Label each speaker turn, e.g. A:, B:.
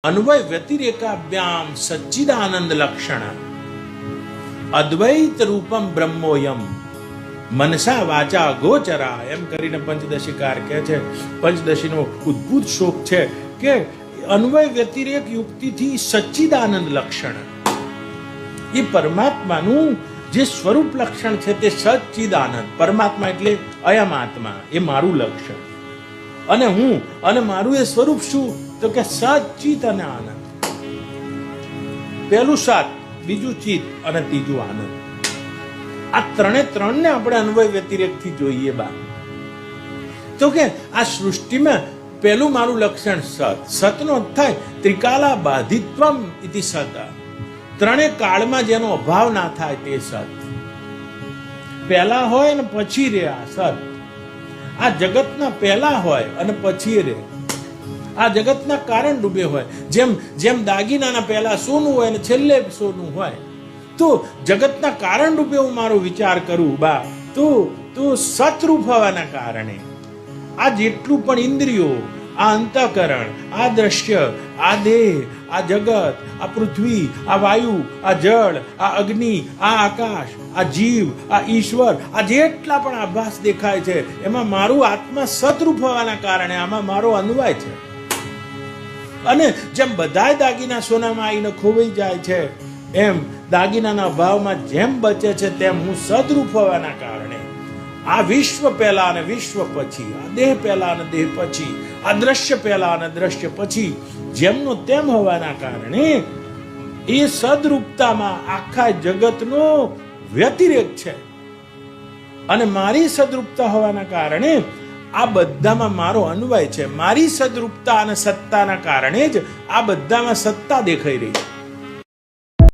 A: અન્વય વ્યતિરેકાભ્યામ સચ્ચિદાનંદ લક્ષણ અદ્વૈત રૂપમ બ્રહ્મોયમ મનસા વાચા ગોચરા એમ કરીને પંચદશીકાર કહે છે. પંચદશીનો ઉદ્ભુત શ્લોક છે કે અન્વય વ્યતિરેક યુક્તિથી સચ્ચિદાનંદ લક્ષણ એ પરમાત્માનું જે સ્વરૂપ લક્ષણ છે તે સચ્ચિદાનંદ. પરમાત્મા એટલે અયમ આત્મા, એ મારું લક્ષણ. અને હું અને મારું એ સ્વરૂપ શું તો કે સચ્ચિત અને આનંદ. પહેલું સત, બીજું ચિત અને ત્રીજું આનંદ. આ ત્રણને આપણે અન્વય વ્યતિરેકથી જોઈએ બા તો કે આ સૃષ્ટિમાં પહેલું મારું લક્ષણ સત. સતનો અર્થ થાય ત્રિકાલા બાધિત્વમ ઇતિ સત. ત્રણે કાળમાં જેનો અભાવ ના થાય તે સત. પહેલા હોય ને પછી રે આ સત. આ જગતના પહેલા હોય અને પછી રે. આ જગતના કારણ રૂપે હોય. જેમ દાગીનાના પહેલા સોનું હોય અને છેલ્લે સોનું હોય, તો જગતના કારણ રૂપે હું મારો વિચાર કરું બા તો સતરૂપ હોવાના કારણે આ જેટલું પણ ઇન્દ્રિયો, આ અંતઃકરણ, આ દ્રશ્ય, આ દેહ, આ જગત, આ પૃથ્વી, આ વાયુ, આ જળ, આ અગ્નિ, આ આકાશ, આ જીવ, આ ઈશ્વર, આ જેટલા પણ આભાસ દેખાય છે એમાં મારું આત્મા સતરૂપ હોવાના કારણે આમાં મારો અન્વય છે. અને જેમ બધા દાગીના સોનામાં આવીને ખોવાઈ જાય છે, એમ દાગીનાના અભાવમાં જેમ બચે છે તેમ હું સદરૂપ હોવાના કારણે આ વિશ્વ પહેલા અને વિશ્વ પછી, આ દેહ પહેલા અને દેહ પછી, આ દ્રશ્ય પહેલા અને દ્રશ્ય પછી જેમનો તેમ હોવાના કારણે એ સદરૂપતામાં આખા જગતનો વ્યતિરેક છે. અને મારી સદરૂપતા હોવાના કારણે આ બધામાં મારો અન્વય છે. મારી સદરૂપતા અને સત્તાના કારણે જ આ બધામાં સત્તા દેખાઈ રહી છે.